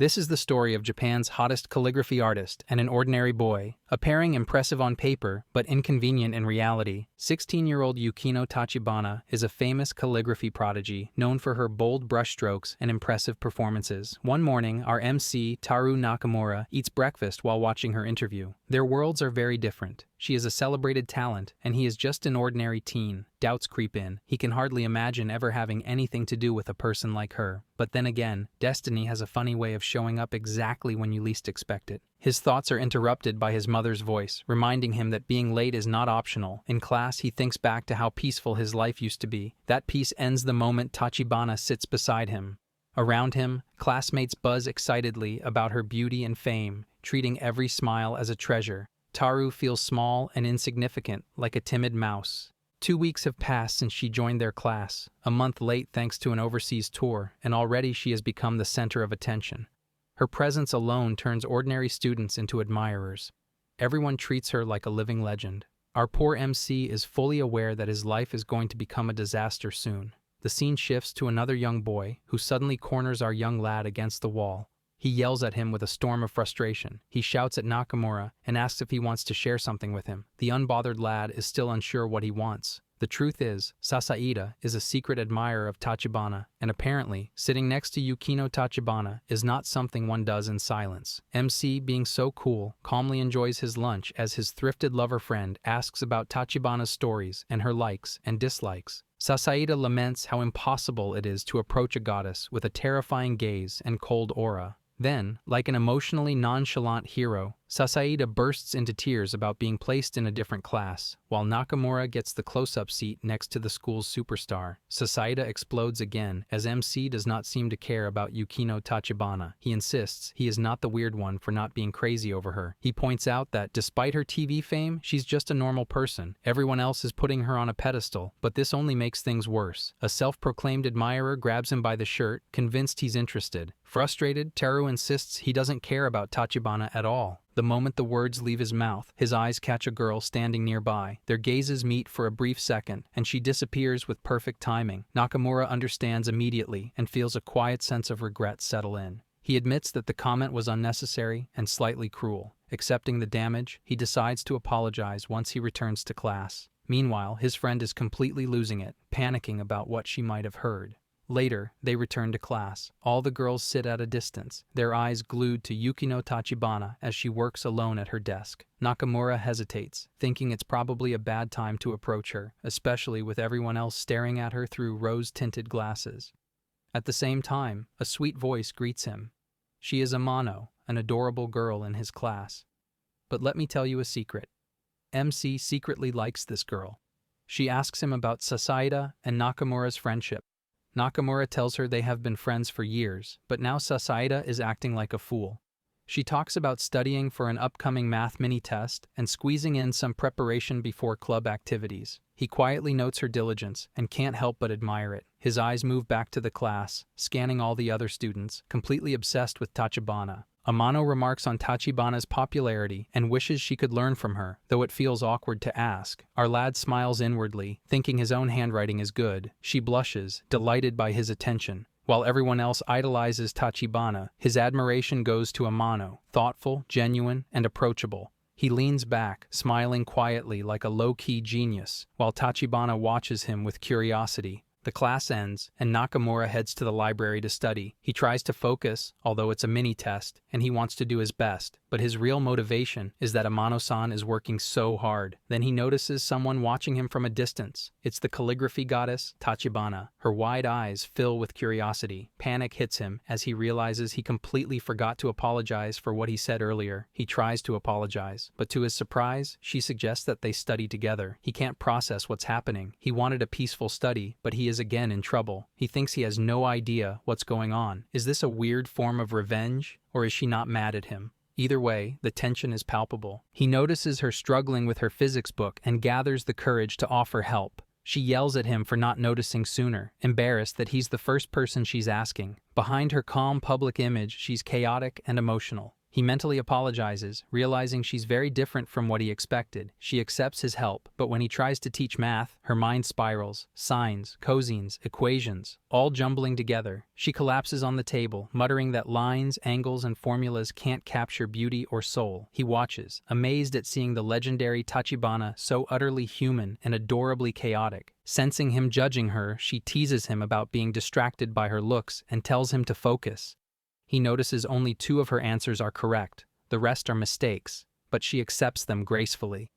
This is the story of Japan's hottest calligraphy artist and an ordinary boy, a pairing impressive on paper but inconvenient in reality. 16-year-old Yukino Tachibana is a famous calligraphy prodigy known for her bold brushstrokes and impressive performances. One morning, our MC, Taru Nakamura, eats breakfast while watching her interview. Their worlds are very different. She is a celebrated talent, and he is just an ordinary teen. Doubts creep in. He can hardly imagine ever having anything to do with a person like her. But then again, destiny has a funny way of showing up exactly when you least expect it. His thoughts are interrupted by his mother's voice, reminding him that being late is not optional. In class, he thinks back to how peaceful his life used to be. That peace ends the moment Tachibana sits beside him. Around him, classmates buzz excitedly about her beauty and fame, treating every smile as a treasure. Taru feels small and insignificant, like a timid mouse. 2 weeks have passed since she joined their class, a month late thanks to an overseas tour, and already she has become the center of attention. Her presence alone turns ordinary students into admirers. Everyone treats her like a living legend. Our poor MC is fully aware that his life is going to become a disaster soon. The scene shifts to another young boy who suddenly corners our young lad against the wall. He yells at him with a storm of frustration. He shouts at Nakamura and asks if he wants to share something with him. The unbothered lad is still unsure what he wants. The truth is, Sasaeda is a secret admirer of Tachibana, and apparently, sitting next to Yukino Tachibana is not something one does in silence. MC, being so cool, calmly enjoys his lunch as his thrifted lover friend asks about Tachibana's stories and her likes and dislikes. Sasaeda laments how impossible it is to approach a goddess with a terrifying gaze and cold aura. Then, like an emotionally nonchalant hero, Sasaeda bursts into tears about being placed in a different class, while Nakamura gets the close-up seat next to the school's superstar. Sasaeda explodes again, as MC does not seem to care about Yukino Tachibana. He insists he is not the weird one for not being crazy over her. He points out that, despite her TV fame, she's just a normal person. Everyone else is putting her on a pedestal, but this only makes things worse. A self-proclaimed admirer grabs him by the shirt, convinced he's interested. Frustrated, Taru insists he doesn't care about Tachibana at all. The moment the words leave his mouth, his eyes catch a girl standing nearby. Their gazes meet for a brief second, and she disappears with perfect timing. Nakamura understands immediately and feels a quiet sense of regret settle in. He admits that the comment was unnecessary and slightly cruel. Accepting the damage, he decides to apologize once he returns to class. Meanwhile, his friend is completely losing it, panicking about what she might have heard. Later, they return to class. All the girls sit at a distance, their eyes glued to Yukino Tachibana as she works alone at her desk. Nakamura hesitates, thinking it's probably a bad time to approach her, especially with everyone else staring at her through rose-tinted glasses. At the same time, a sweet voice greets him. She is Amano, an adorable girl in his class. But let me tell you a secret. MC secretly likes this girl. She asks him about Sasaeda and Nakamura's friendship. Nakamura tells her they have been friends for years, but now Sasaeda is acting like a fool. She talks about studying for an upcoming math mini-test and squeezing in some preparation before club activities. He quietly notes her diligence and can't help but admire it. His eyes move back to the class, scanning all the other students, completely obsessed with Tachibana. Amano remarks on Tachibana's popularity and wishes she could learn from her, though it feels awkward to ask. Our lad smiles inwardly, thinking his own handwriting is good. She blushes, delighted by his attention. While everyone else idolizes Tachibana, his admiration goes to Amano, thoughtful, genuine, and approachable. He leans back, smiling quietly like a low-key genius, while Tachibana watches him with curiosity. The class ends, and Nakamura heads to the library to study. He tries to focus, although it's a mini-test, and he wants to do his best. But his real motivation is that Amano-san is working so hard. Then he notices someone watching him from a distance. It's the calligraphy goddess, Tachibana. Her wide eyes fill with curiosity. Panic hits him as he realizes he completely forgot to apologize for what he said earlier. He tries to apologize, but to his surprise, she suggests that they study together. He can't process what's happening. He wanted a peaceful study, but he is again in trouble. He thinks he has no idea what's going on. Is this a weird form of revenge, or is she not mad at him? Either way, the tension is palpable. He notices her struggling with her physics book and gathers the courage to offer help. She yells at him for not noticing sooner, embarrassed that he's the first person she's asking. Behind her calm public image, she's chaotic and emotional. He mentally apologizes, realizing she's very different from what he expected. She accepts his help, but when he tries to teach math, her mind spirals, sines, cosines, equations, all jumbling together. She collapses on the table, muttering that lines, angles, and formulas can't capture beauty or soul. He watches, amazed at seeing the legendary Tachibana so utterly human and adorably chaotic. Sensing him judging her, she teases him about being distracted by her looks and tells him to focus. He notices only 2 of her answers are correct, the rest are mistakes, but she accepts them gracefully.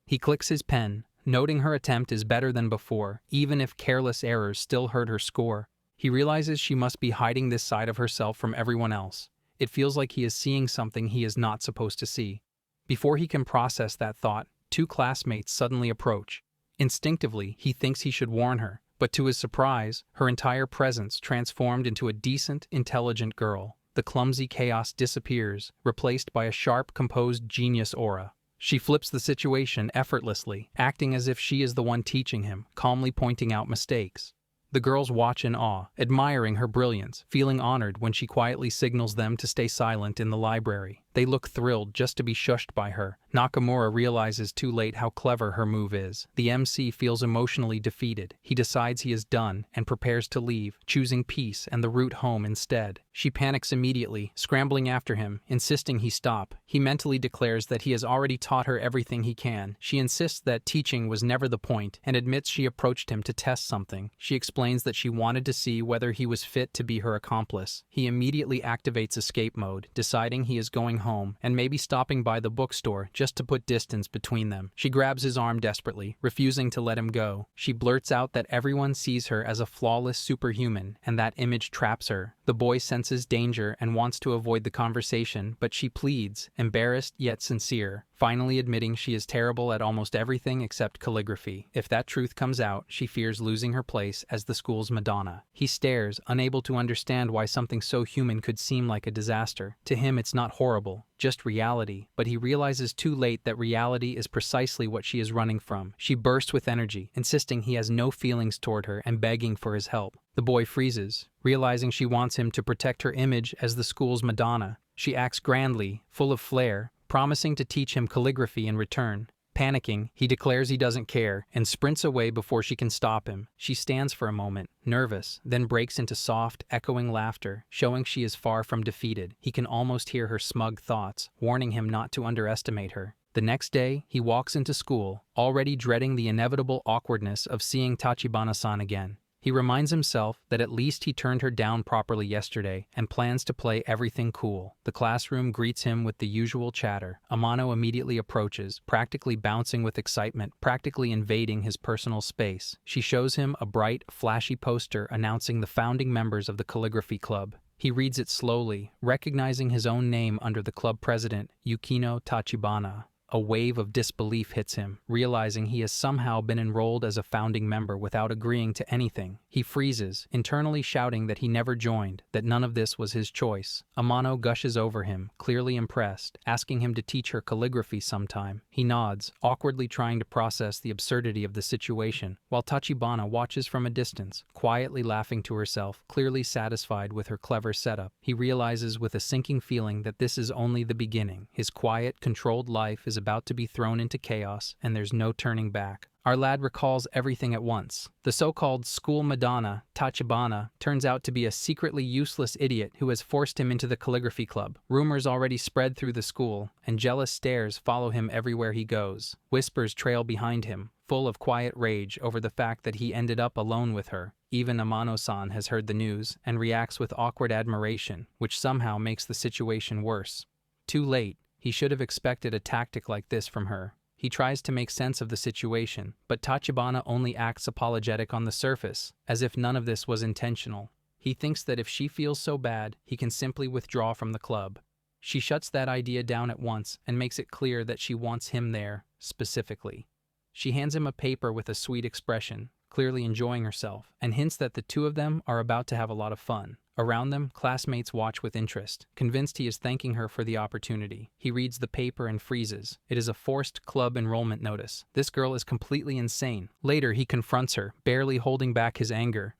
He clicks his pen, noting her attempt is better than before, even if careless errors still hurt her score. He realizes she must be hiding this side of herself from everyone else. It feels like he is seeing something he is not supposed to see. Before he can process that thought, 2 classmates suddenly approach. Instinctively, he thinks he should warn her, but to his surprise, her entire presence transformed into a decent, intelligent girl. The clumsy chaos disappears, replaced by a sharp, composed genius aura. She flips the situation effortlessly, acting as if she is the one teaching him, calmly pointing out mistakes. The girls watch in awe, admiring her brilliance, feeling honored when she quietly signals them to stay silent in the library. They look thrilled just to be shushed by her. Nakamura realizes too late how clever her move is. The MC feels emotionally defeated. He decides he is done and prepares to leave, choosing peace and the route home instead. She panics immediately, scrambling after him, insisting he stop. He mentally declares that he has already taught her everything he can. She insists that teaching was never the point and admits she approached him to test something. She explains that she wanted to see whether he was fit to be her accomplice. He immediately activates escape mode, deciding he is going home and maybe stopping by the bookstore just to put distance between them. She grabs his arm desperately, refusing to let him go. She blurts out that everyone sees her as a flawless superhuman and that image traps her. The boy senses danger and wants to avoid the conversation, but she pleads, embarrassed yet sincere, finally admitting she is terrible at almost everything except calligraphy. If that truth comes out, she fears losing her place as the school's Madonna. He stares, unable to understand why something so human could seem like a disaster. To him, it's not horrible, just reality, but he realizes too late that reality is precisely what she is running from. She bursts with energy, insisting he has no feelings toward her and begging for his help. The boy freezes, realizing she wants him to protect her image as the school's Madonna. She acts grandly, full of flair, promising to teach him calligraphy in return. Panicking, he declares he doesn't care and sprints away before she can stop him. She stands for a moment, nervous, then breaks into soft, echoing laughter, showing she is far from defeated. He can almost hear her smug thoughts, warning him not to underestimate her. The next day, he walks into school, already dreading the inevitable awkwardness of seeing Tachibana-san again. He reminds himself that at least he turned her down properly yesterday and plans to play everything cool. The classroom greets him with the usual chatter. Amano immediately approaches, practically bouncing with excitement, practically invading his personal space. She shows him a bright, flashy poster announcing the founding members of the calligraphy club. He reads it slowly, recognizing his own name under the club president, Yukino Tachibana. A wave of disbelief hits him, realizing he has somehow been enrolled as a founding member without agreeing to anything. He freezes, internally shouting that he never joined, that none of this was his choice. Amano gushes over him, clearly impressed, asking him to teach her calligraphy sometime. He nods, awkwardly trying to process the absurdity of the situation, while Tachibana watches from a distance, quietly laughing to herself, clearly satisfied with her clever setup. He realizes with a sinking feeling that this is only the beginning. His quiet, controlled life is about to be thrown into chaos, and there's no turning back. Our lad recalls everything at once. The so-called school Madonna, Tachibana, turns out to be a secretly useless idiot who has forced him into the calligraphy club. Rumors already spread through the school, and jealous stares follow him everywhere he goes. Whispers trail behind him, full of quiet rage over the fact that he ended up alone with her. Even Amano-san has heard the news and reacts with awkward admiration, which somehow makes the situation worse. Too late. He should have expected a tactic like this from her. He tries to make sense of the situation, but Tachibana only acts apologetic on the surface, as if none of this was intentional. He thinks that if she feels so bad, he can simply withdraw from the club. She shuts that idea down at once and makes it clear that she wants him there, specifically. She hands him a paper with a sweet expression, clearly enjoying herself, and hints that the two of them are about to have a lot of fun. Around them, classmates watch with interest, convinced he is thanking her for the opportunity. He reads the paper and freezes. It is a forced club enrollment notice. This girl is completely insane. Later, he confronts her, barely holding back his anger.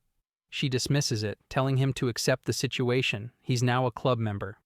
She dismisses it, telling him to accept the situation. He's now a club member.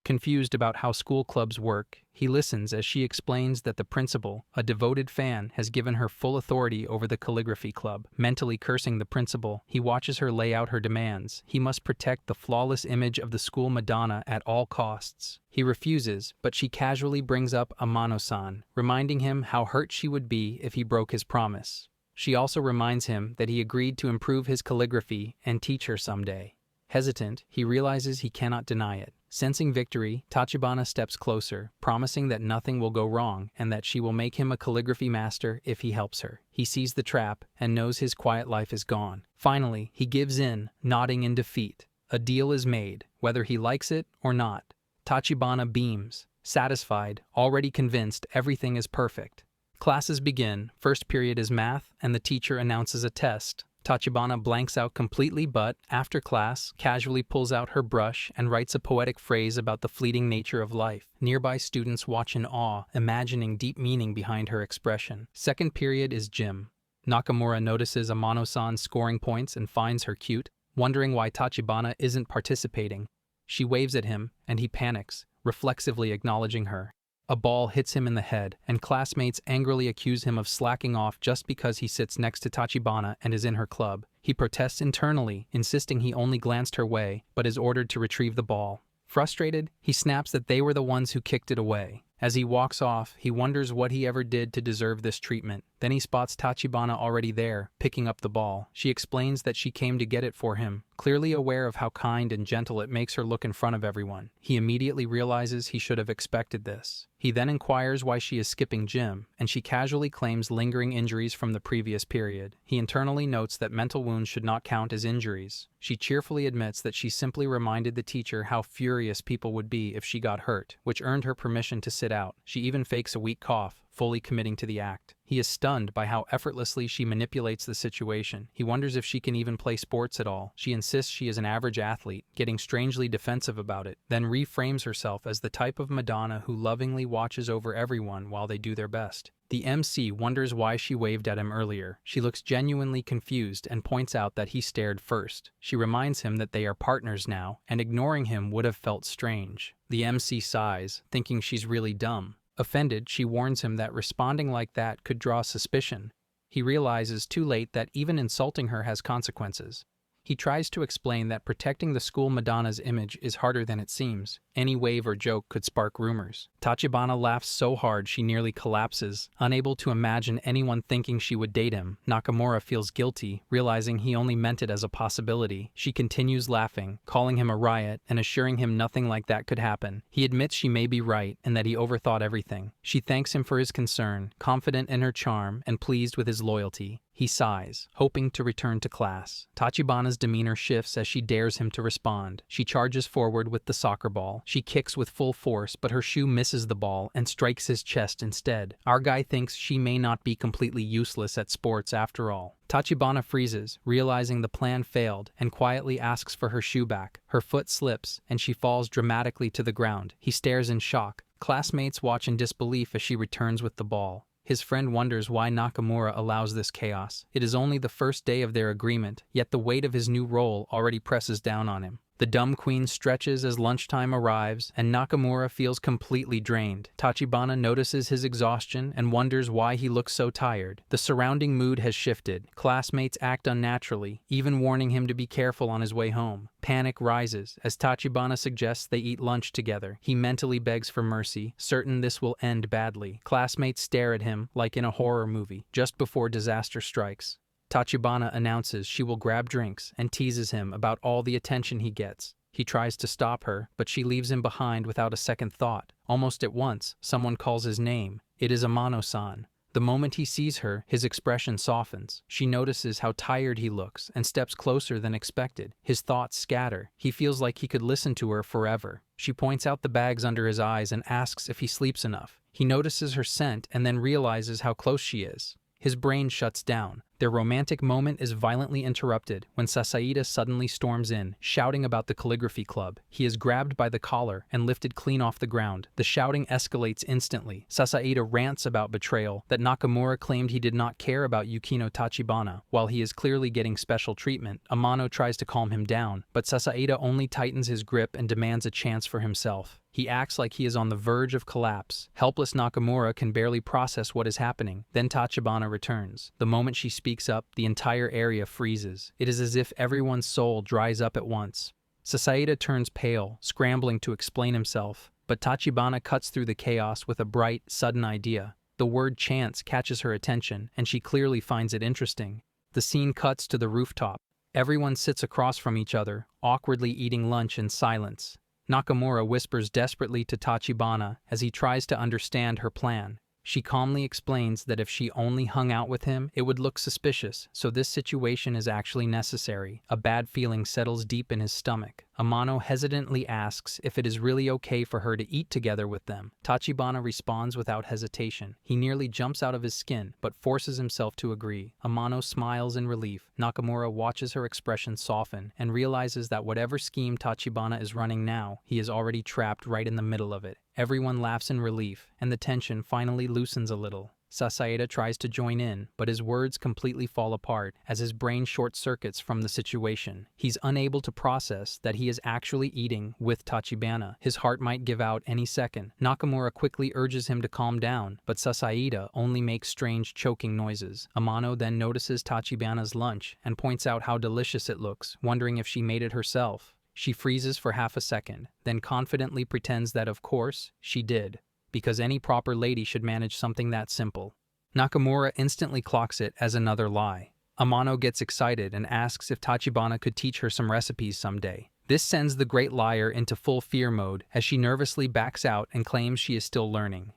Confused about how school clubs work, he listens as she explains that the principal, a devoted fan, has given her full authority over the calligraphy club. Mentally cursing the principal, he watches her lay out her demands. He must protect the flawless image of the school Madonna at all costs. He refuses, but she casually brings up Amano-san, reminding him how hurt she would be if he broke his promise. She also reminds him that he agreed to improve his calligraphy and teach her someday. Hesitant, he realizes he cannot deny it. Sensing victory, Tachibana steps closer, promising that nothing will go wrong and that she will make him a calligraphy master if he helps her. He sees the trap and knows his quiet life is gone. Finally, he gives in, nodding in defeat. A deal is made, whether he likes it or not. Tachibana beams, satisfied, already convinced everything is perfect. Classes begin. First period is math, and the teacher announces a test. Tachibana blanks out completely but, after class, casually pulls out her brush and writes a poetic phrase about the fleeting nature of life. Nearby students watch in awe, imagining deep meaning behind her expression. Second period is gym. Nakamura notices Amano-san scoring points and finds her cute, wondering why Tachibana isn't participating. She waves at him, and he panics, reflexively acknowledging her. A ball hits him in the head, and classmates angrily accuse him of slacking off just because he sits next to Tachibana and is in her club. He protests internally, insisting he only glanced her way, but is ordered to retrieve the ball. Frustrated, he snaps that they were the ones who kicked it away. As he walks off, he wonders what he ever did to deserve this treatment. Then he spots Tachibana already there, picking up the ball. She explains that she came to get it for him, clearly aware of how kind and gentle it makes her look in front of everyone. He immediately realizes he should have expected this. He then inquires why she is skipping gym, and she casually claims lingering injuries from the previous period. He internally notes that mental wounds should not count as injuries. She cheerfully admits that she simply reminded the teacher how furious people would be if she got hurt, which earned her permission to sit out. She even fakes a weak cough, fully committing to the act. He is stunned by how effortlessly she manipulates the situation. He wonders if she can even play sports at all. She insists she is an average athlete, getting strangely defensive about it, then reframes herself as the type of Madonna who lovingly watches over everyone while they do their best. The MC wonders why she waved at him earlier. She looks genuinely confused and points out that he stared first. She reminds him that they are partners now, and ignoring him would have felt strange. The MC sighs, thinking she's really dumb. Offended, she warns him that responding like that could draw suspicion. He realizes too late that even insulting her has consequences. He tries to explain that protecting the school Madonna's image is harder than it seems. Any wave or joke could spark rumors. Tachibana laughs so hard she nearly collapses, unable to imagine anyone thinking she would date him. Nakamura feels guilty, realizing he only meant it as a possibility. She continues laughing, calling him a riot and assuring him nothing like that could happen. He admits she may be right and that he overthought everything. She thanks him for his concern, confident in her charm and pleased with his loyalty. He sighs, hoping to return to class. Tachibana's demeanor shifts as she dares him to respond. She charges forward with the soccer ball. She kicks with full force, but her shoe misses the ball and strikes his chest instead. Our guy thinks she may not be completely useless at sports after all. Tachibana freezes, realizing the plan failed, and quietly asks for her shoe back. Her foot slips, and she falls dramatically to the ground. He stares in shock. Classmates watch in disbelief as she returns with the ball. His friend wonders why Nakamura allows this chaos. It is only the first day of their agreement, yet the weight of his new role already presses down on him. The dumb queen stretches as lunchtime arrives, and Nakamura feels completely drained. Tachibana notices his exhaustion and wonders why he looks so tired. The surrounding mood has shifted. Classmates act unnaturally, even warning him to be careful on his way home. Panic rises as Tachibana suggests they eat lunch together. He mentally begs for mercy, certain this will end badly. Classmates stare at him like in a horror movie, just before disaster strikes. Tachibana announces she will grab drinks and teases him about all the attention he gets. He tries to stop her, but she leaves him behind without a second thought. Almost at once, someone calls his name. It is Amano-san. The moment he sees her, his expression softens. She notices how tired he looks and steps closer than expected. His thoughts scatter. He feels like he could listen to her forever. She points out the bags under his eyes and asks if he sleeps enough. He notices her scent and then realizes how close she is. His brain shuts down. Their romantic moment is violently interrupted when Sasaeda suddenly storms in, shouting about the calligraphy club. He is grabbed by the collar and lifted clean off the ground. The shouting escalates instantly. Sasaeda rants about betrayal, that Nakamura claimed he did not care about Yukino Tachibana, while he is clearly getting special treatment. Amano tries to calm him down, but Sasaeda only tightens his grip and demands a chance for himself. He acts like he is on the verge of collapse. Helpless Nakamura can barely process what is happening. Then Tachibana returns. The moment she speaks up, the entire area freezes. It is as if everyone's soul dries up at once. Sasaeda turns pale, scrambling to explain himself, but Tachibana cuts through the chaos with a bright, sudden idea. The word chance catches her attention, and she clearly finds it interesting. The scene cuts to the rooftop. Everyone sits across from each other, awkwardly eating lunch in silence. Nakamura whispers desperately to Tachibana as he tries to understand her plan. She calmly explains that if she only hung out with him, it would look suspicious, so this situation is actually necessary. A bad feeling settles deep in his stomach. Amano hesitantly asks if it is really okay for her to eat together with them. Tachibana responds without hesitation. He nearly jumps out of his skin, but forces himself to agree. Amano smiles in relief. Nakamura watches her expression soften and realizes that whatever scheme Tachibana is running now, he is already trapped right in the middle of it. Everyone laughs in relief, and the tension finally loosens a little. Sasaeda tries to join in, but his words completely fall apart as his brain short-circuits from the situation. He's unable to process that he is actually eating with Tachibana. His heart might give out any second. Nakamura quickly urges him to calm down, but Sasaeda only makes strange choking noises. Amano then notices Tachibana's lunch and points out how delicious it looks, wondering if she made it herself. She freezes for half a second, then confidently pretends that of course, she did, because any proper lady should manage something that simple. Nakamura instantly clocks it as another lie. Amano gets excited and asks if Tachibana could teach her some recipes someday. This sends the great liar into full fear mode as she nervously backs out and claims she is still learning.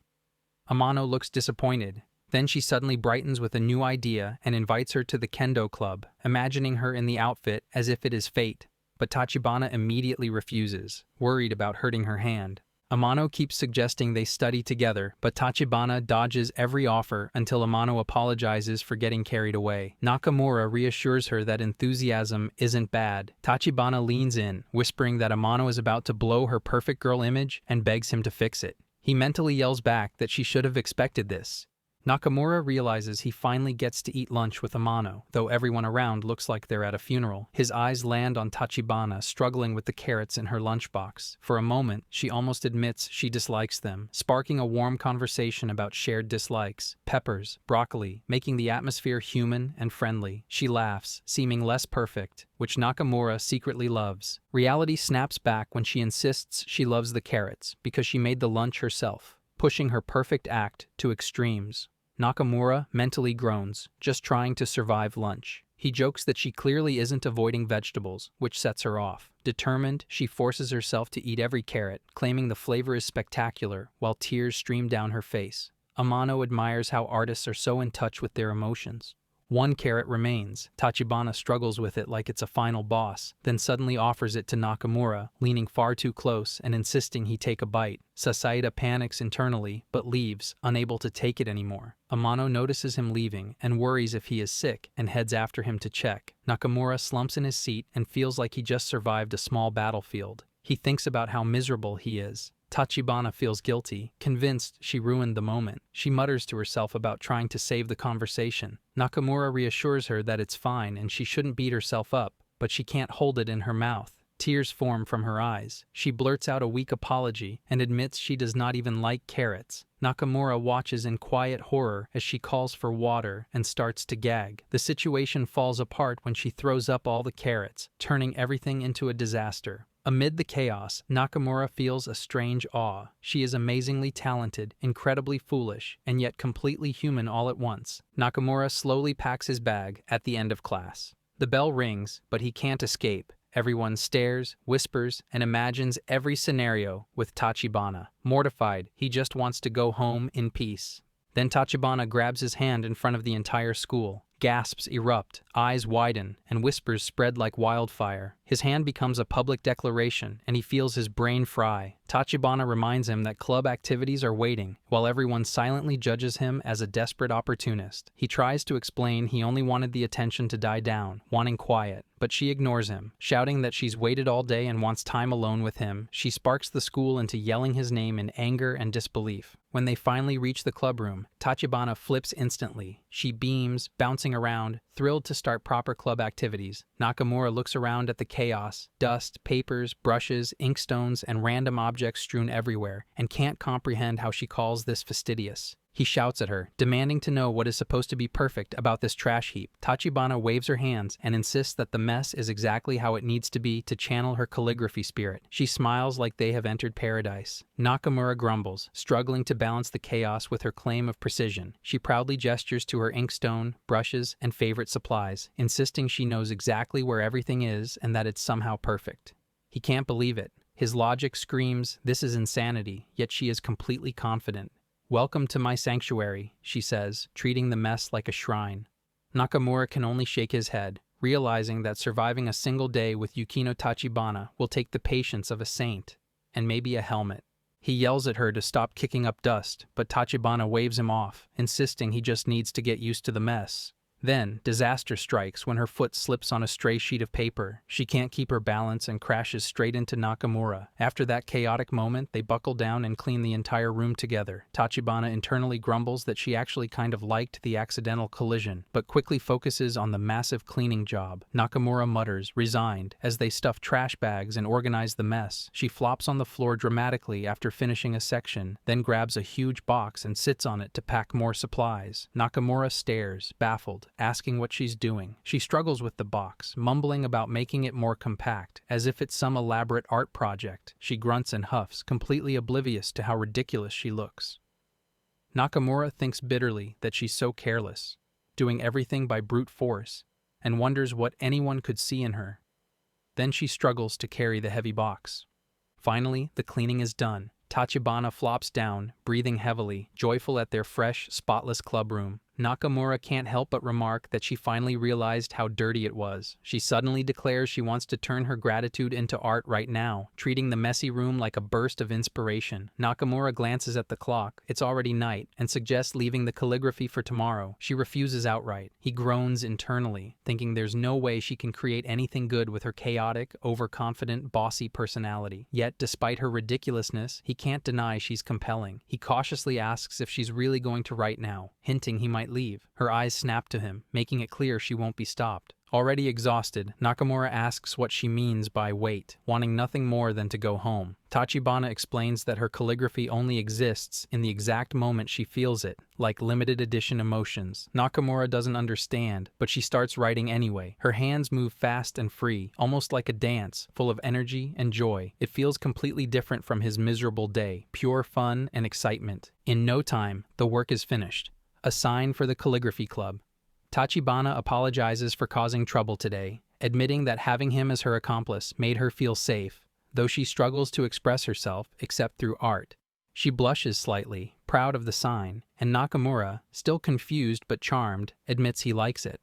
Amano looks disappointed. Then she suddenly brightens with a new idea and invites her to the kendo club, imagining her in the outfit as if it is fate. But Tachibana immediately refuses, worried about hurting her hand. Amano keeps suggesting they study together, but Tachibana dodges every offer until Amano apologizes for getting carried away. Nakamura reassures her that enthusiasm isn't bad. Tachibana leans in, whispering that Amano is about to blow her perfect girl image and begs him to fix it. He mentally yells back that she should have expected this. Nakamura realizes he finally gets to eat lunch with Amano, though everyone around looks like they're at a funeral. His eyes land on Tachibana struggling with the carrots in her lunchbox. For a moment, she almost admits she dislikes them, sparking a warm conversation about shared dislikes. Peppers, broccoli, making the atmosphere human and friendly. She laughs, seeming less perfect, which Nakamura secretly loves. Reality snaps back when she insists she loves the carrots because she made the lunch herself, pushing her perfect act to extremes. Nakamura mentally groans, just trying to survive lunch. He jokes that she clearly isn't avoiding vegetables, which sets her off. Determined, she forces herself to eat every carrot, claiming the flavor is spectacular, while tears stream down her face. Amano admires how artists are so in touch with their emotions. One carrot remains. Tachibana struggles with it like it's a final boss, then suddenly offers it to Nakamura, leaning far too close and insisting he take a bite. Sasaeda panics internally, but leaves, unable to take it anymore. Amano notices him leaving and worries if he is sick and heads after him to check. Nakamura slumps in his seat and feels like he just survived a small battlefield. He thinks about how miserable he is. Tachibana feels guilty, convinced she ruined the moment. She mutters to herself about trying to save the conversation. Nakamura reassures her that it's fine and she shouldn't beat herself up, but she can't hold it in her mouth. Tears form from her eyes. She blurts out a weak apology and admits she does not even like carrots. Nakamura watches in quiet horror as she calls for water and starts to gag. The situation falls apart when she throws up all the carrots, turning everything into a disaster. Amid the chaos, Nakamura feels a strange awe. She is amazingly talented, incredibly foolish, and yet completely human all at once. Nakamura slowly packs his bag at the end of class. The bell rings, but he can't escape. Everyone stares, whispers, and imagines every scenario with Tachibana. Mortified, he just wants to go home in peace. Then Tachibana grabs his hand in front of the entire school. Gasps erupt, eyes widen, and whispers spread like wildfire. His hand becomes a public declaration, and he feels his brain fry. Tachibana reminds him that club activities are waiting, while everyone silently judges him as a desperate opportunist. He tries to explain he only wanted the attention to die down, wanting quiet, but she ignores him, shouting that she's waited all day and wants time alone with him. She sparks the school into yelling his name in anger and disbelief. When they finally reach the clubroom, Tachibana flips instantly. She beams, bouncing around, thrilled to start proper club activities. Nakamura looks around at the chaos, dust, papers, brushes, inkstones, and random objects strewn everywhere, and can't comprehend how she calls this fastidious. He shouts at her, demanding to know what is supposed to be perfect about this trash heap. Tachibana waves her hands and insists that the mess is exactly how it needs to be to channel her calligraphy spirit. She smiles like they have entered paradise. Nakamura grumbles, struggling to balance the chaos with her claim of precision. She proudly gestures to her inkstone, brushes, and favorite supplies, insisting she knows exactly where everything is and that it's somehow perfect. He can't believe it. His logic screams, this is insanity, yet she is completely confident. "Welcome to my sanctuary," she says, treating the mess like a shrine. Nakamura can only shake his head, realizing that surviving a single day with Yukino Tachibana will take the patience of a saint, and maybe a helmet. He yells at her to stop kicking up dust, but Tachibana waves him off, insisting he just needs to get used to the mess. Then, disaster strikes when her foot slips on a stray sheet of paper. She can't keep her balance and crashes straight into Nakamura. After that chaotic moment, they buckle down and clean the entire room together. Tachibana internally grumbles that she actually kind of liked the accidental collision, but quickly focuses on the massive cleaning job. Nakamura mutters, resigned, as they stuff trash bags and organize the mess. She flops on the floor dramatically after finishing a section, then grabs a huge box and sits on it to pack more supplies. Nakamura stares, baffled, asking what she's doing. She struggles with the box, mumbling about making it more compact, as if it's some elaborate art project. She grunts and huffs, completely oblivious to how ridiculous she looks. Nakamura thinks bitterly that she's so careless, doing everything by brute force, and wonders what anyone could see in her. Then she struggles to carry the heavy box. Finally, the cleaning is done. Tachibana flops down, breathing heavily, joyful at their fresh, spotless clubroom. Nakamura can't help but remark that she finally realized how dirty it was. She suddenly declares she wants to turn her gratitude into art right now, treating the messy room like a burst of inspiration. Nakamura glances at the clock, it's already night, and suggests leaving the calligraphy for tomorrow. She refuses outright. He groans internally, thinking there's no way she can create anything good with her chaotic, overconfident, bossy personality. Yet, despite her ridiculousness, he can't deny she's compelling. He cautiously asks if she's really going to write now, hinting he might leave. Her eyes snap to him, making it clear she won't be stopped. Already exhausted, Nakamura asks what she means by wait, wanting nothing more than to go home. Tachibana explains that her calligraphy only exists in the exact moment she feels it, like limited edition emotions. Nakamura doesn't understand, but she starts writing anyway. Her hands move fast and free, almost like a dance, full of energy and joy. It feels completely different from his miserable day, pure fun and excitement. In no time, the work is finished. A sign for the calligraphy club. Tachibana apologizes for causing trouble today, admitting that having him as her accomplice made her feel safe, though she struggles to express herself except through art. She blushes slightly, proud of the sign, and Nakamura, still confused but charmed, admits he likes it.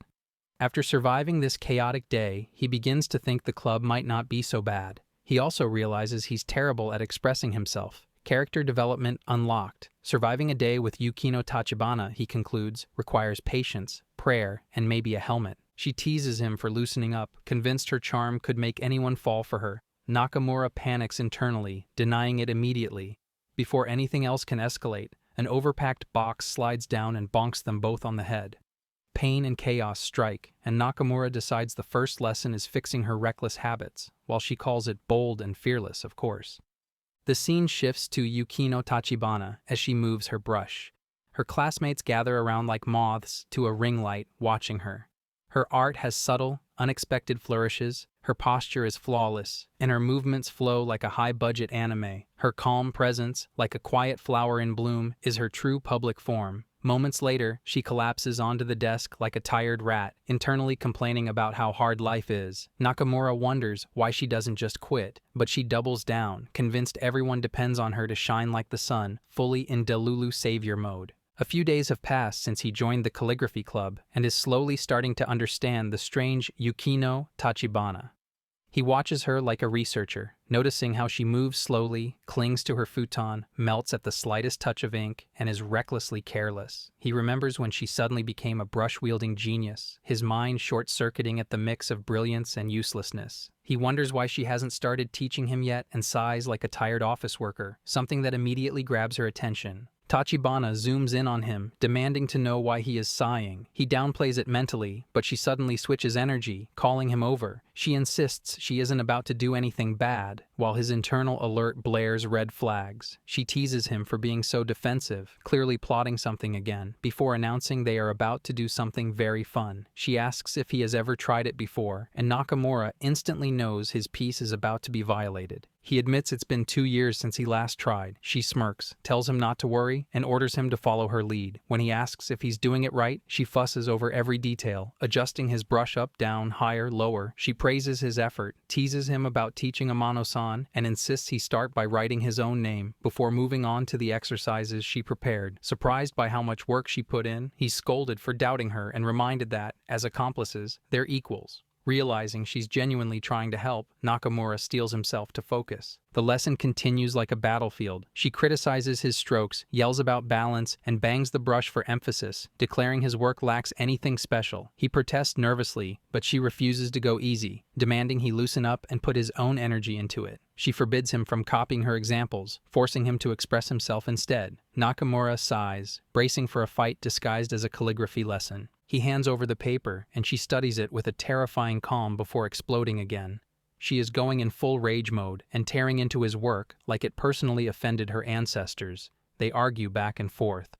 After surviving this chaotic day, he begins to think the club might not be so bad. He also realizes he's terrible at expressing himself. Character development unlocked. Surviving a day with Yukino Tachibana, he concludes, requires patience, prayer, and maybe a helmet. She teases him for loosening up, convinced her charm could make anyone fall for her. Nakamura panics internally, denying it immediately. Before anything else can escalate, an overpacked box slides down and bonks them both on the head. Pain and chaos strike, and Nakamura decides the first lesson is fixing her reckless habits, while she calls it bold and fearless, of course. The scene shifts to Yukino Tachibana as she moves her brush. Her classmates gather around like moths to a ring light, watching her. Her art has subtle, unexpected flourishes, her posture is flawless, and her movements flow like a high-budget anime. Her calm presence, like a quiet flower in bloom, is her true public form. Moments later, she collapses onto the desk like a tired rat, internally complaining about how hard life is. Nakamura wonders why she doesn't just quit, but she doubles down, convinced everyone depends on her to shine like the sun, fully in Delulu savior mode. A few days have passed since he joined the calligraphy club and is slowly starting to understand the strange Yukino Tachibana. He watches her like a researcher, noticing how she moves slowly, clings to her futon, melts at the slightest touch of ink, and is recklessly careless. He remembers when she suddenly became a brush-wielding genius, his mind short-circuiting at the mix of brilliance and uselessness. He wonders why she hasn't started teaching him yet and sighs like a tired office worker, something that immediately grabs her attention. Tachibana zooms in on him, demanding to know why he is sighing. He downplays it mentally, but she suddenly switches energy, calling him over. She insists she isn't about to do anything bad, while his internal alert blares red flags. She teases him for being so defensive, clearly plotting something again, before announcing they are about to do something very fun. She asks if he has ever tried it before, and Nakamura instantly knows his peace is about to be violated. He admits it's been 2 years since he last tried. She smirks, tells him not to worry, and orders him to follow her lead. When he asks if he's doing it right, she fusses over every detail, adjusting his brush up, down, higher, lower. She praises his effort, teases him about teaching Amano-san, and insists he start by writing his own name before moving on to the exercises she prepared. Surprised by how much work she put in, he's scolded for doubting her and reminded that, as accomplices, they're equals. Realizing she's genuinely trying to help, Nakamura steels himself to focus. The lesson continues like a battlefield. She criticizes his strokes, yells about balance, and bangs the brush for emphasis, declaring his work lacks anything special. He protests nervously, but she refuses to go easy, demanding he loosen up and put his own energy into it. She forbids him from copying her examples, forcing him to express himself instead. Nakamura sighs, bracing for a fight disguised as a calligraphy lesson. He hands over the paper, and she studies it with a terrifying calm before exploding again. She is going in full rage mode and tearing into his work like it personally offended her ancestors. They argue back and forth.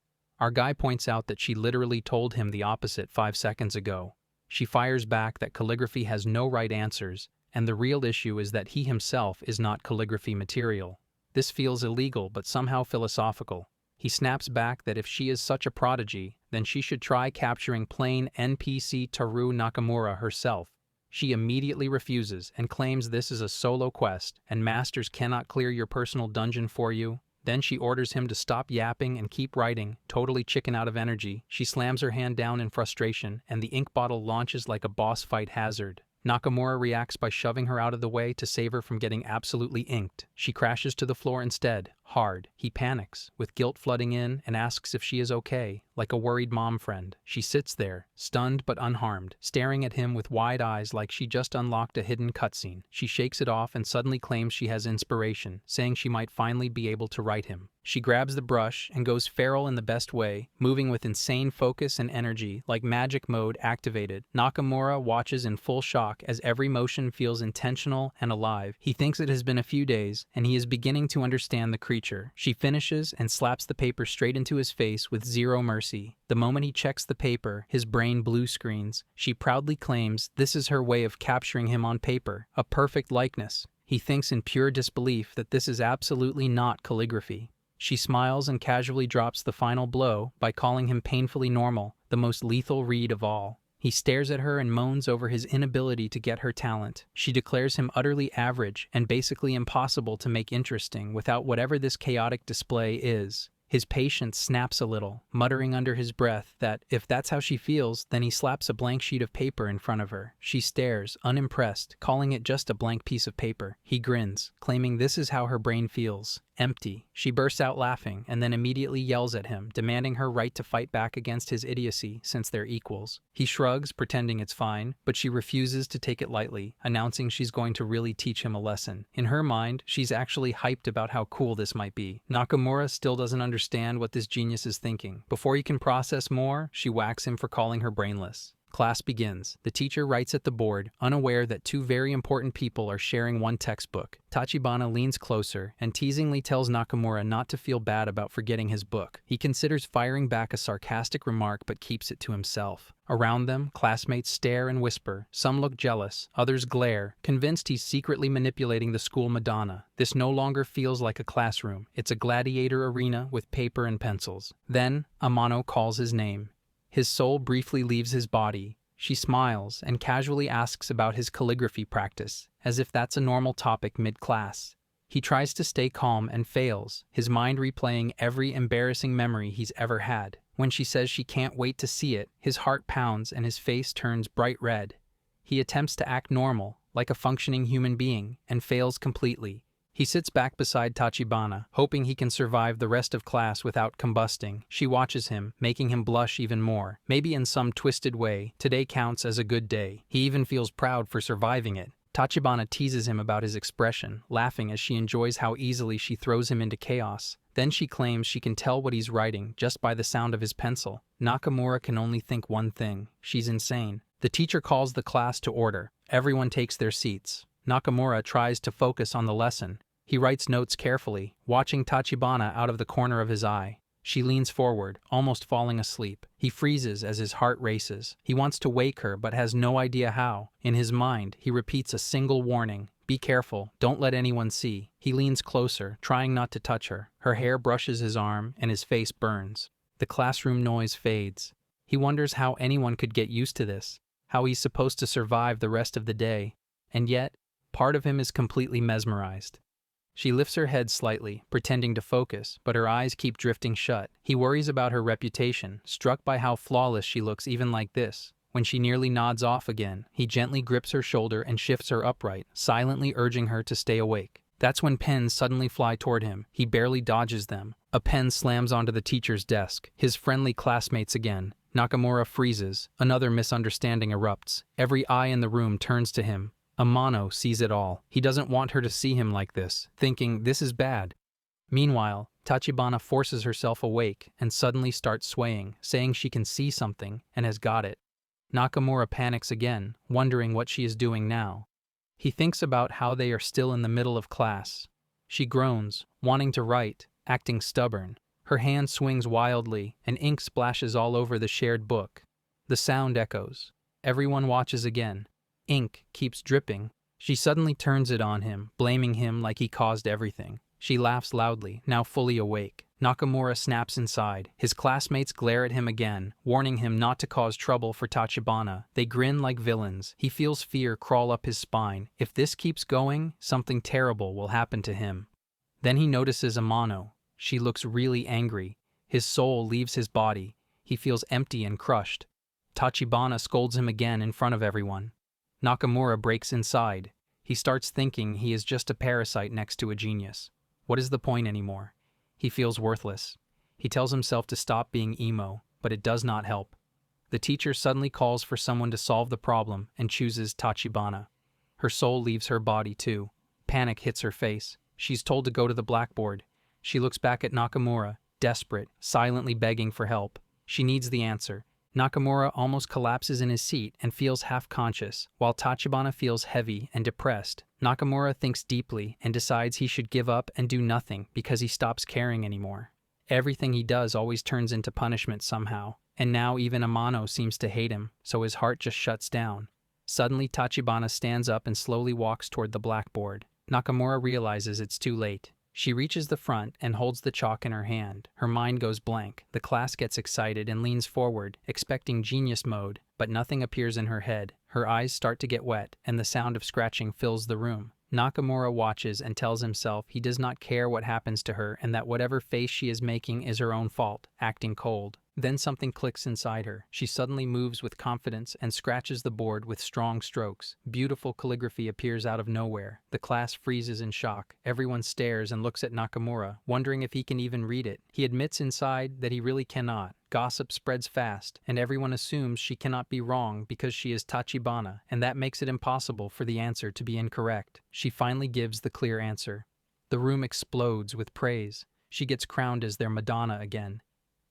Our guy points out that she literally told him the opposite 5 seconds ago. She fires back that calligraphy has no right answers, and the real issue is that he himself is not calligraphy material. This feels illegal but somehow philosophical. He snaps back that if she is such a prodigy, then she should try capturing plain NPC Taru Nakamura herself. She immediately refuses and claims this is a solo quest and masters cannot clear your personal dungeon for you. Then she orders him to stop yapping and keep writing, totally chicken out of energy. She slams her hand down in frustration and the ink bottle launches like a boss fight hazard. Nakamura reacts by shoving her out of the way to save her from getting absolutely inked. She crashes to the floor instead, hard. He panics, with guilt flooding in, and asks if she is okay, like a worried mom friend. She sits there, stunned but unharmed, staring at him with wide eyes like she just unlocked a hidden cutscene. She shakes it off and suddenly claims she has inspiration, saying she might finally be able to write him. She grabs the brush and goes feral in the best way, moving with insane focus and energy, like magic mode activated. Nakamura watches in full shock as every motion feels intentional and alive. He thinks it has been a few days, and he is beginning to understand the creature. She finishes and slaps the paper straight into his face with zero mercy. The moment he checks the paper, his brain blue screens. She proudly claims this is her way of capturing him on paper, a perfect likeness. He thinks in pure disbelief that this is absolutely not calligraphy. She smiles and casually drops the final blow by calling him painfully normal, the most lethal read of all. He stares at her and moans over his inability to get her talent. She declares him utterly average and basically impossible to make interesting without whatever this chaotic display is. His patience snaps a little, muttering under his breath that if that's how she feels, then he slaps a blank sheet of paper in front of her. She stares, unimpressed, calling it just a blank piece of paper. He grins, claiming this is how her brain feels. Empty. She bursts out laughing and then immediately yells at him, demanding her right to fight back against his idiocy since they're equals. He shrugs, pretending it's fine, but she refuses to take it lightly, announcing she's going to really teach him a lesson. In her mind, she's actually hyped about how cool this might be. Nakamura still doesn't understand what this genius is thinking. Before he can process more, she whacks him for calling her brainless. Class begins. The teacher writes at the board, unaware that two very important people are sharing one textbook. Tachibana leans closer and teasingly tells Nakamura not to feel bad about forgetting his book. He considers firing back a sarcastic remark but keeps it to himself. Around them, classmates stare and whisper. Some look jealous, others glare, convinced he's secretly manipulating the school Madonna. This no longer feels like a classroom. It's a gladiator arena with paper and pencils. Then, Amano calls his name. His soul briefly leaves his body. She smiles and casually asks about his calligraphy practice, as if that's a normal topic mid-class. He tries to stay calm and fails, his mind replaying every embarrassing memory he's ever had. When she says she can't wait to see it, his heart pounds and his face turns bright red. He attempts to act normal, like a functioning human being, and fails completely. He sits back beside Tachibana, hoping he can survive the rest of class without combusting. She watches him, making him blush even more. Maybe in some twisted way, today counts as a good day. He even feels proud for surviving it. Tachibana teases him about his expression, laughing as she enjoys how easily she throws him into chaos. Then she claims she can tell what he's writing just by the sound of his pencil. Nakamura can only think one thing: she's insane. The teacher calls the class to order. Everyone takes their seats. Nakamura tries to focus on the lesson. He writes notes carefully, watching Tachibana out of the corner of his eye. She leans forward, almost falling asleep. He freezes as his heart races. He wants to wake her but has no idea how. In his mind, he repeats a single warning: be careful, don't let anyone see. He leans closer, trying not to touch her. Her hair brushes his arm and his face burns. The classroom noise fades. He wonders how anyone could get used to this, how he's supposed to survive the rest of the day. And yet, part of him is completely mesmerized. She lifts her head slightly, pretending to focus, but her eyes keep drifting shut. He worries about her reputation, struck by how flawless she looks even like this. When she nearly nods off again, he gently grips her shoulder and shifts her upright, silently urging her to stay awake. That's when pens suddenly fly toward him. He barely dodges them. A pen slams onto the teacher's desk. His friendly classmates again. Nakamura freezes. Another misunderstanding erupts. Every eye in the room turns to him. Amano sees it all. He doesn't want her to see him like this, thinking this is bad. Meanwhile, Tachibana forces herself awake and suddenly starts swaying, saying she can see something and has got it. Nakamura panics again, wondering what she is doing now. He thinks about how they are still in the middle of class. She groans, wanting to write, acting stubborn. Her hand swings wildly, and ink splashes all over the shared book. The sound echoes. Everyone watches again. Ink keeps dripping. She suddenly turns it on him, blaming him like he caused everything. She laughs loudly, now fully awake. Nakamura snaps inside. His classmates glare at him again, warning him not to cause trouble for Tachibana. They grin like villains. He feels fear crawl up his spine. If this keeps going, something terrible will happen to him. Then he notices Amano. She looks really angry. His soul leaves his body. He feels empty and crushed. Tachibana scolds him again in front of everyone. Nakamura breaks inside. He starts thinking he is just a parasite next to a genius. What is the point anymore? He feels worthless. He tells himself to stop being emo, but it does not help. The teacher suddenly calls for someone to solve the problem and chooses Tachibana. Her soul leaves her body too. Panic hits her face. She's told to go to the blackboard. She looks back at Nakamura, desperate, silently begging for help. She needs the answer. Nakamura almost collapses in his seat and feels half-conscious, while Tachibana feels heavy and depressed. Nakamura thinks deeply and decides he should give up and do nothing because he stops caring anymore. Everything he does always turns into punishment somehow, and now even Amano seems to hate him, so his heart just shuts down. Suddenly Tachibana stands up and slowly walks toward the blackboard. Nakamura realizes it's too late. She reaches the front and holds the chalk in her hand. Her mind goes blank. The class gets excited and leans forward, expecting genius mode, but nothing appears in her head. Her eyes start to get wet, and the sound of scratching fills the room. Nakamura watches and tells himself he does not care what happens to her and that whatever face she is making is her own fault, acting cold. Then something clicks inside her. She suddenly moves with confidence and scratches the board with strong strokes. Beautiful calligraphy appears out of nowhere. The class freezes in shock. Everyone stares and looks at Nakamura, wondering if he can even read it. He admits inside that he really cannot. Gossip spreads fast, and everyone assumes she cannot be wrong because she is Tachibana, and that makes it impossible for the answer to be incorrect. She finally gives the clear answer. The room explodes with praise. She gets crowned as their Madonna again.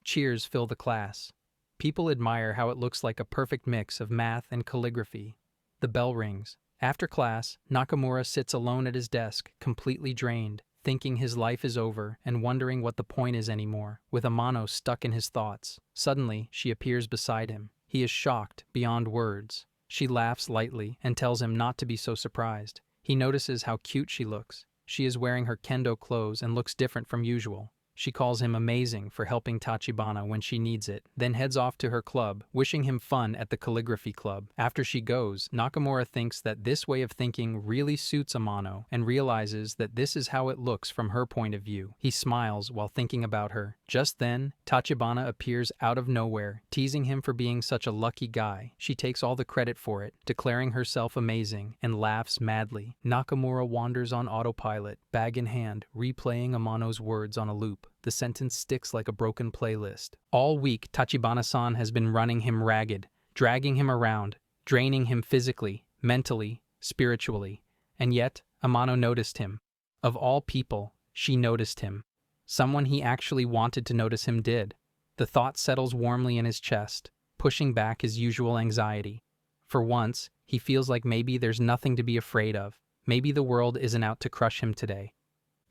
Cheers fill the class. People admire how it looks like a perfect mix of math and calligraphy. The bell rings. After class, Nakamura sits alone at his desk, completely drained, thinking his life is over and wondering what the point is anymore, with Amano stuck in his thoughts. Suddenly, she appears beside him. He is shocked beyond words. She laughs lightly and tells him not to be so surprised. He notices how cute she looks. She is wearing her kendo clothes and looks different from usual. She calls him amazing for helping Tachibana when she needs it, then heads off to her club, wishing him fun at the calligraphy club. After she goes, Nakamura thinks that this way of thinking really suits Amano and realizes that this is how it looks from her point of view. He smiles while thinking about her. Just then, Tachibana appears out of nowhere, teasing him for being such a lucky guy. She takes all the credit for it, declaring herself amazing, and laughs madly. Nakamura wanders on autopilot, bag in hand, replaying Amano's words on a loop. The sentence sticks like a broken playlist. All week, Tachibana-san has been running him ragged, dragging him around, draining him physically, mentally, spiritually. And yet, Amano noticed him. Of all people, she noticed him. Someone he actually wanted to notice him did. The thought settles warmly in his chest, pushing back his usual anxiety. For once, he feels like maybe there's nothing to be afraid of. Maybe the world isn't out to crush him today.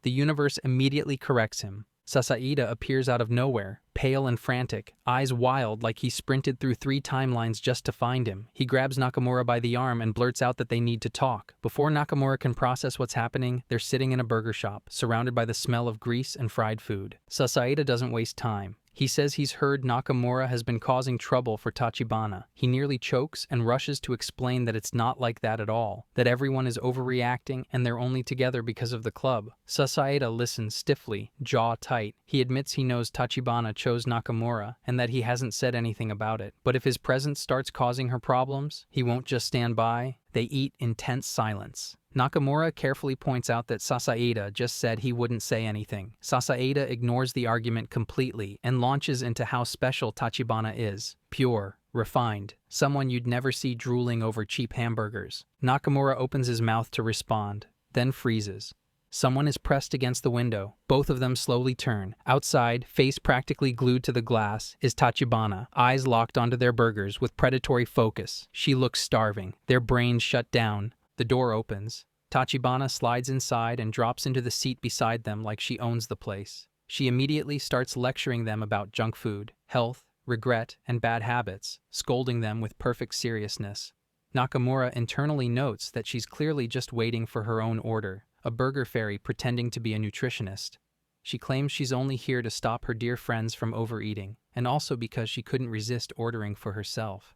The universe immediately corrects him. Sasaeda appears out of nowhere, pale and frantic, eyes wild like he sprinted through 3 timelines just to find him. He grabs Nakamura by the arm and blurts out that they need to talk. Before Nakamura can process what's happening, they're sitting in a burger shop, surrounded by the smell of grease and fried food. Sasaeda doesn't waste time. He says he's heard Nakamura has been causing trouble for Tachibana. He nearly chokes and rushes to explain that it's not like that at all, that everyone is overreacting and they're only together because of the club. Sasaeda listens stiffly, jaw tight. He admits he knows Tachibana chose Nakamura and that he hasn't said anything about it. But if his presence starts causing her problems, he won't just stand by. They eat in tense silence. Nakamura carefully points out that Sasaeda just said he wouldn't say anything. Sasaeda ignores the argument completely and launches into how special Tachibana is. Pure, refined, someone you'd never see drooling over cheap hamburgers. Nakamura opens his mouth to respond, then freezes. Someone is pressed against the window. Both of them slowly turn. Outside, face practically glued to the glass, is Tachibana, eyes locked onto their burgers with predatory focus. She looks starving. Their brains shut down. The door opens. Tachibana slides inside and drops into the seat beside them like she owns the place. She immediately starts lecturing them about junk food, health, regret, and bad habits, scolding them with perfect seriousness. Nakamura internally notes that she's clearly just waiting for her own order, a burger fairy pretending to be a nutritionist. She claims she's only here to stop her dear friends from overeating, and also because she couldn't resist ordering for herself.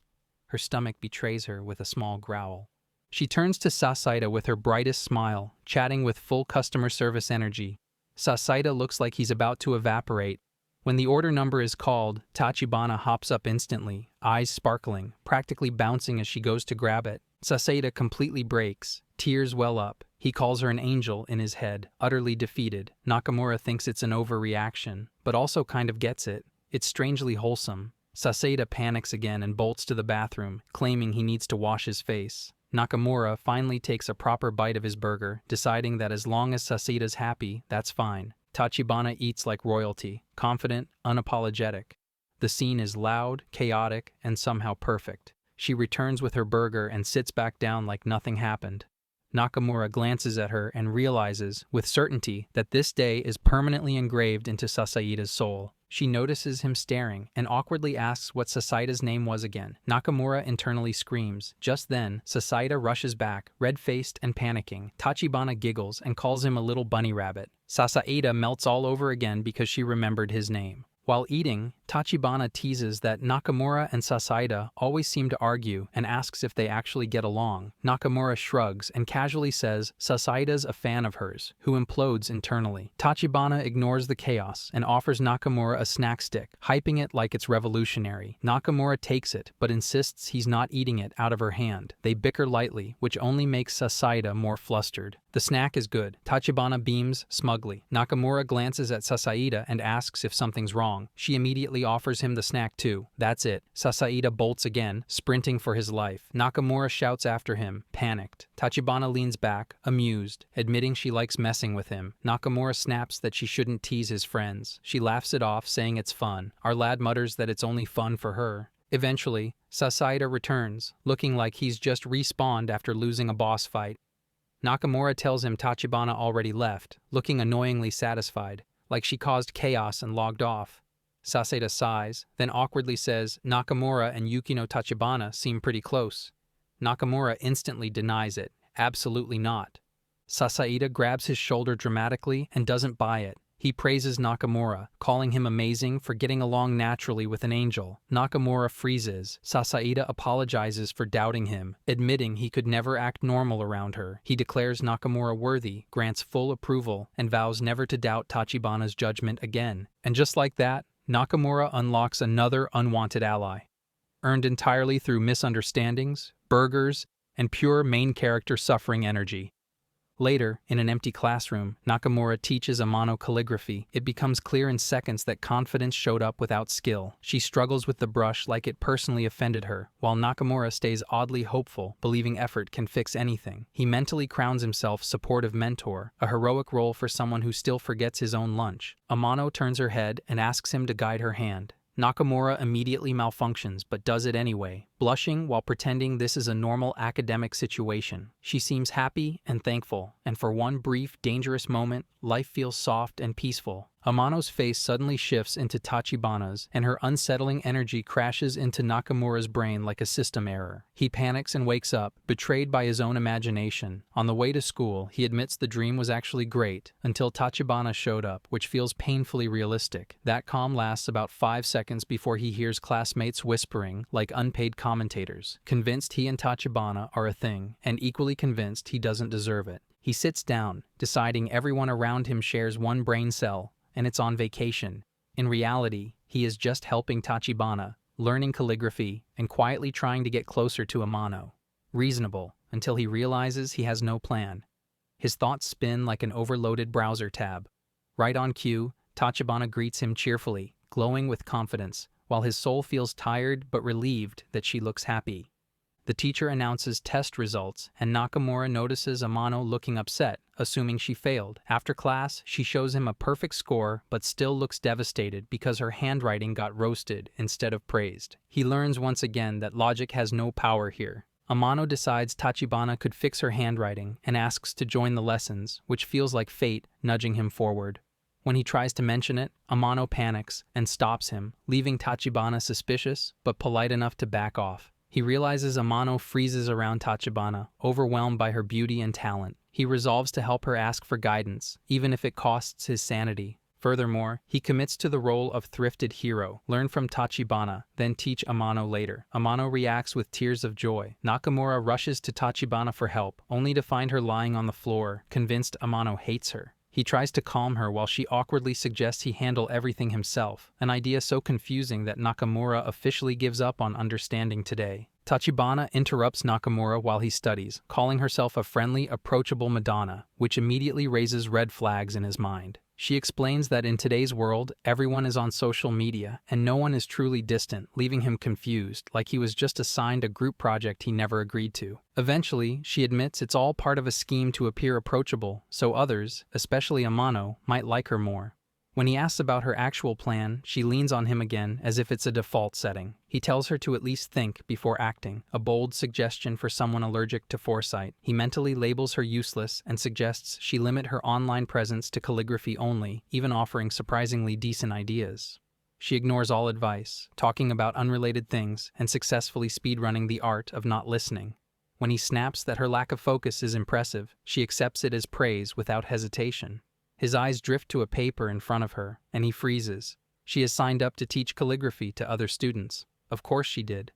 Her stomach betrays her with a small growl. She turns to Sasaeda with her brightest smile, chatting with full customer service energy. Sasaeda looks like he's about to evaporate. When the order number is called, Tachibana hops up instantly, eyes sparkling, practically bouncing as she goes to grab it. Sasaeda completely breaks. Tears well up. He calls her an angel in his head, utterly defeated. Nakamura thinks it's an overreaction, but also kind of gets it. It's strangely wholesome. Sasaeda panics again and bolts to the bathroom, claiming he needs to wash his face. Nakamura finally takes a proper bite of his burger, deciding that as long as Sasaeda's happy, that's fine. Tachibana eats like royalty, confident, unapologetic. The scene is loud, chaotic, and somehow perfect. She returns with her burger and sits back down like nothing happened. Nakamura glances at her and realizes, with certainty, that this day is permanently engraved into Sasaeda's soul. She notices him staring and awkwardly asks what Sasaeda's name was again. Nakamura internally screams. Just then, Sasaeda rushes back, red-faced and panicking. Tachibana giggles and calls him a little bunny rabbit. Sasaeda melts all over again because she remembered his name. While eating, Tachibana teases that Nakamura and Sasaeda always seem to argue and asks if they actually get along. Nakamura shrugs and casually says Sasaeda's a fan of hers, who implodes internally. Tachibana ignores the chaos and offers Nakamura a snack stick, hyping it like it's revolutionary. Nakamura takes it, but insists he's not eating it out of her hand. They bicker lightly, which only makes Sasaeda more flustered. The snack is good. Tachibana beams smugly. Nakamura glances at Sasaeda and asks if something's wrong. She immediately offers him the snack too. That's it. Sasaeda bolts again, sprinting for his life. Nakamura shouts after him, panicked. Tachibana leans back, amused, admitting she likes messing with him. Nakamura snaps that she shouldn't tease his friends. She laughs it off, saying it's fun. Our lad mutters that it's only fun for her. Eventually, Sasaeda returns, looking like he's just respawned after losing a boss fight. Nakamura tells him Tachibana already left, looking annoyingly satisfied, like she caused chaos and logged off. Sasaeda sighs, then awkwardly says Nakamura and Yukino Tachibana seem pretty close. Nakamura instantly denies it. Absolutely not. Sasaeda grabs his shoulder dramatically and doesn't buy it. He praises Nakamura, calling him amazing for getting along naturally with an angel. Nakamura freezes. Sasaeda apologizes for doubting him, admitting he could never act normal around her. He declares Nakamura worthy, grants full approval, and vows never to doubt Tachibana's judgment again. And just like that, Nakamura unlocks another unwanted ally. Earned entirely through misunderstandings, burgers, and pure main character suffering energy. Later, in an empty classroom, Nakamura teaches Amano calligraphy. It becomes clear in seconds that confidence showed up without skill. She struggles with the brush like it personally offended her, while Nakamura stays oddly hopeful, believing effort can fix anything. He mentally crowns himself supportive mentor, a heroic role for someone who still forgets his own lunch. Amano turns her head and asks him to guide her hand. Nakamura immediately malfunctions but does it anyway, blushing while pretending this is a normal academic situation. She seems happy and thankful, and for one brief, dangerous moment, life feels soft and peaceful. Amano's face suddenly shifts into Tachibana's, and her unsettling energy crashes into Nakamura's brain like a system error. He panics and wakes up, betrayed by his own imagination. On the way to school, he admits the dream was actually great, until Tachibana showed up, which feels painfully realistic. That calm lasts about 5 seconds before he hears classmates whispering, like unpaid commentators, convinced he and Tachibana are a thing, and equally convinced he doesn't deserve it. He sits down, deciding everyone around him shares one brain cell, and it's on vacation. In reality, he is just helping Tachibana, learning calligraphy, and quietly trying to get closer to Amano. Reasonable, until he realizes he has no plan. His thoughts spin like an overloaded browser tab. Right on cue, Tachibana greets him cheerfully, glowing with confidence, while his soul feels tired but relieved that she looks happy. The teacher announces test results, and Nakamura notices Amano looking upset, assuming she failed. After class, she shows him a perfect score but still looks devastated because her handwriting got roasted instead of praised. He learns once again that logic has no power here. Amano decides Tachibana could fix her handwriting and asks to join the lessons, which feels like fate nudging him forward. When he tries to mention it, Amano panics and stops him, leaving Tachibana suspicious but polite enough to back off. He realizes Amano freezes around Tachibana, overwhelmed by her beauty and talent. He resolves to help her ask for guidance, even if it costs his sanity. Furthermore, he commits to the role of thrifted hero, learn from Tachibana, then teach Amano later. Amano reacts with tears of joy. Nakamura rushes to Tachibana for help, only to find her lying on the floor, convinced Amano hates her. He tries to calm her while she awkwardly suggests he handle everything himself, an idea so confusing that Nakamura officially gives up on understanding today. Tachibana interrupts Nakamura while he studies, calling herself a friendly, approachable Madonna, which immediately raises red flags in his mind. She explains that in today's world, everyone is on social media, and no one is truly distant, leaving him confused, like he was just assigned a group project he never agreed to. Eventually, she admits it's all part of a scheme to appear approachable, so others, especially Amano, might like her more. When he asks about her actual plan, she leans on him again as if it's a default setting. He tells her to at least think before acting, a bold suggestion for someone allergic to foresight. He mentally labels her useless and suggests she limit her online presence to calligraphy only, even offering surprisingly decent ideas. She ignores all advice, talking about unrelated things and successfully speedrunning the art of not listening. When he snaps that her lack of focus is impressive, she accepts it as praise without hesitation. His eyes drift to a paper in front of her, and he freezes. She has signed up to teach calligraphy to other students. Of course she did.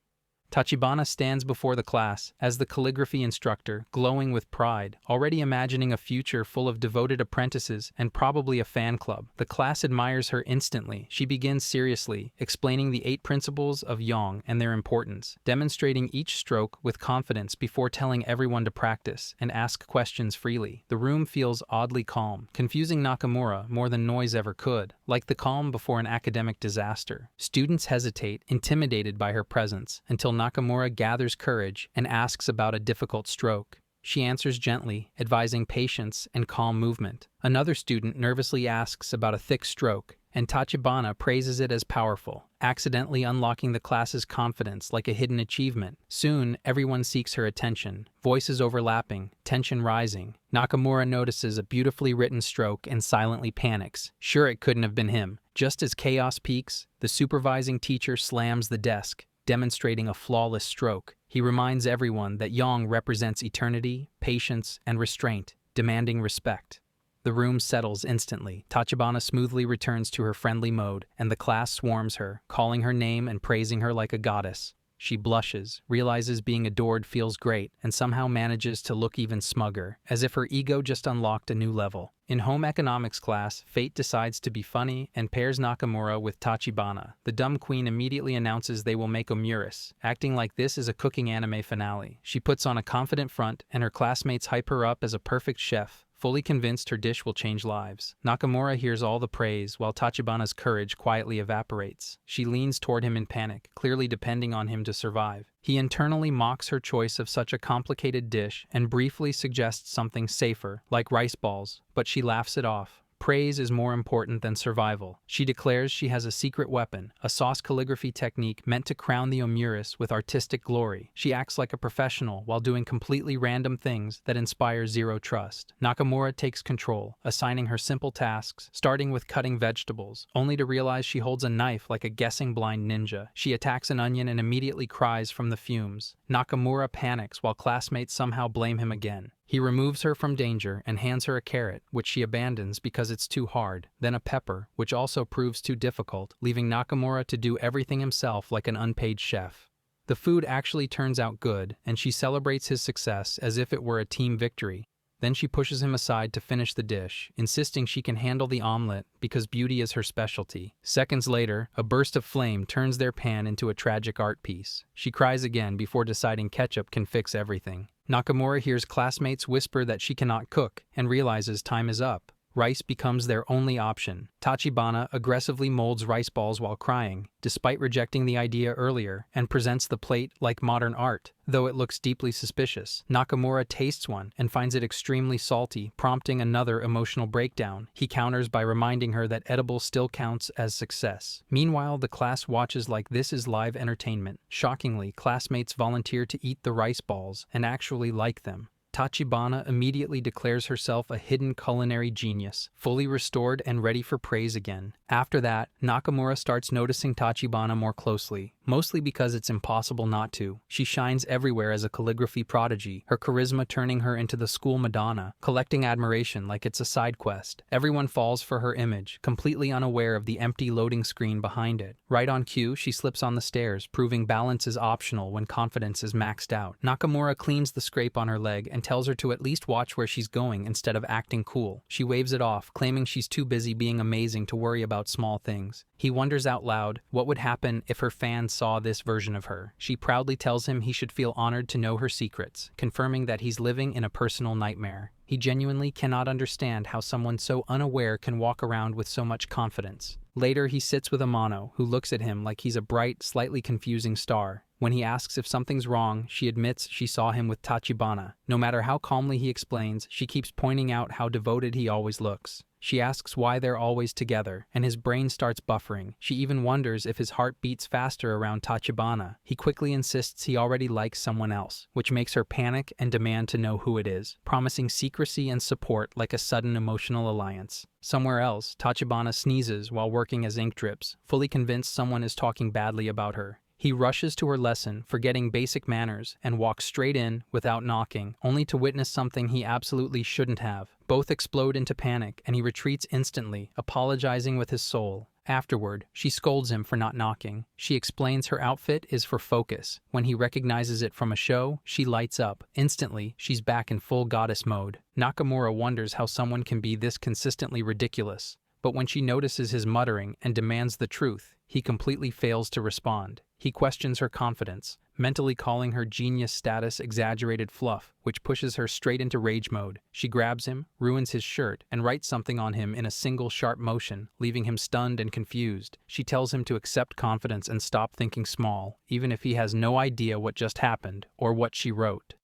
Tachibana stands before the class as the calligraphy instructor, glowing with pride, already imagining a future full of devoted apprentices and probably a fan club. The class admires her instantly. She begins seriously, explaining the 8 principles of yang and their importance, demonstrating each stroke with confidence before telling everyone to practice and ask questions freely. The room feels oddly calm, confusing Nakamura more than noise ever could, like the calm before an academic disaster. Students hesitate, intimidated by her presence, until Nakamura gathers courage and asks about a difficult stroke. She answers gently, advising patience and calm movement. Another student nervously asks about a thick stroke, and Tachibana praises it as powerful, accidentally unlocking the class's confidence like a hidden achievement. Soon, everyone seeks her attention, voices overlapping, tension rising. Nakamura notices a beautifully written stroke and silently panics. Sure, it couldn't have been him. Just as chaos peaks, the supervising teacher slams the desk, demonstrating a flawless stroke. He reminds everyone that yang represents eternity, patience, and restraint, demanding respect. The room settles instantly. Tachibana smoothly returns to her friendly mode, and the class swarms her, calling her name and praising her like a goddess. She blushes, realizes being adored feels great, and somehow manages to look even smugger, as if her ego just unlocked a new level. In home economics class, fate decides to be funny and pairs Nakamura with Tachibana. The dumb queen immediately announces they will make omuris, acting like this is a cooking anime finale. She puts on a confident front, and her classmates hype her up as a perfect chef, fully convinced her dish will change lives. Nakamura hears all the praise, while Tachibana's courage quietly evaporates. She leans toward him in panic, clearly depending on him to survive. He internally mocks her choice of such a complicated dish and briefly suggests something safer, like rice balls, but she laughs it off. Praise is more important than survival. She declares she has a secret weapon, a sauce calligraphy technique meant to crown the omuris with artistic glory. She acts like a professional while doing completely random things that inspire zero trust. Nakamura takes control, assigning her simple tasks, starting with cutting vegetables, only to realize she holds a knife like a guessing blind ninja. She attacks an onion and immediately cries from the fumes. Nakamura panics while classmates somehow blame him again. He removes her from danger and hands her a carrot, which she abandons because it's too hard, then a pepper, which also proves too difficult, leaving Nakamura to do everything himself like an unpaid chef. The food actually turns out good, and she celebrates his success as if it were a team victory. Then she pushes him aside to finish the dish, insisting she can handle the omelet because beauty is her specialty. Seconds later, a burst of flame turns their pan into a tragic art piece. She cries again before deciding ketchup can fix everything. Nakamura hears classmates whisper that she cannot cook and realizes time is up. Rice becomes their only option. Tachibana aggressively molds rice balls while crying, despite rejecting the idea earlier, and presents the plate like modern art, though it looks deeply suspicious. Nakamura tastes one and finds it extremely salty, prompting another emotional breakdown. He counters by reminding her that edible still counts as success. Meanwhile, the class watches like this is live entertainment. Shockingly, classmates volunteer to eat the rice balls and actually like them. Tachibana immediately declares herself a hidden culinary genius, fully restored and ready for praise again. After that, Nakamura starts noticing Tachibana more closely, mostly because it's impossible not to. She shines everywhere as a calligraphy prodigy, her charisma turning her into the school Madonna, collecting admiration like it's a side quest. Everyone falls for her image, completely unaware of the empty loading screen behind it. Right on cue, she slips on the stairs, proving balance is optional when confidence is maxed out. Nakamura cleans the scrape on her leg and tells her to at least watch where she's going instead of acting cool. She waves it off, claiming she's too busy being amazing to worry about small things. He wonders out loud what would happen if her fans saw this version of her. She proudly tells him he should feel honored to know her secrets, confirming that he's living in a personal nightmare. He genuinely cannot understand how someone so unaware can walk around with so much confidence. Later, he sits with Amano, who looks at him like he's a bright, slightly confusing star. When he asks if something's wrong, she admits she saw him with Tachibana. No matter how calmly he explains, she keeps pointing out how devoted he always looks. She asks why they're always together, and his brain starts buffering. She even wonders if his heart beats faster around Tachibana. He quickly insists he already likes someone else, which makes her panic and demand to know who it is, promising secrecy and support like a sudden emotional alliance. Somewhere else, Tachibana sneezes while working as ink drips, fully convinced someone is talking badly about her. He rushes to her lesson, forgetting basic manners, and walks straight in without knocking, only to witness something he absolutely shouldn't have. Both explode into panic, and he retreats instantly, apologizing with his soul. Afterward, she scolds him for not knocking. She explains her outfit is for focus. When he recognizes it from a show, she lights up. Instantly, she's back in full goddess mode. Nakamura wonders how someone can be this consistently ridiculous. But when she notices his muttering and demands the truth, he completely fails to respond. He questions her confidence, mentally calling her genius status exaggerated fluff, which pushes her straight into rage mode. She grabs him, ruins his shirt, and writes something on him in a single sharp motion, leaving him stunned and confused. She tells him to accept confidence and stop thinking small, even if he has no idea what just happened or what she wrote,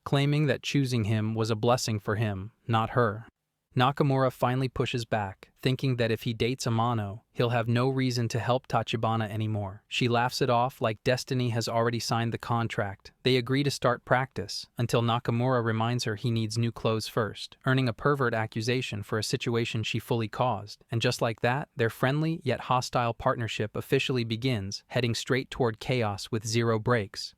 claiming that choosing him was a blessing for him, not her. Nakamura finally pushes back, thinking that if he dates Amano, he'll have no reason to help Tachibana anymore. She laughs it off like destiny has already signed the contract. They agree to start practice, until Nakamura reminds her he needs new clothes first, earning a pervert accusation for a situation she fully caused. And just like that, their friendly yet hostile partnership officially begins, heading straight toward chaos with zero breaks.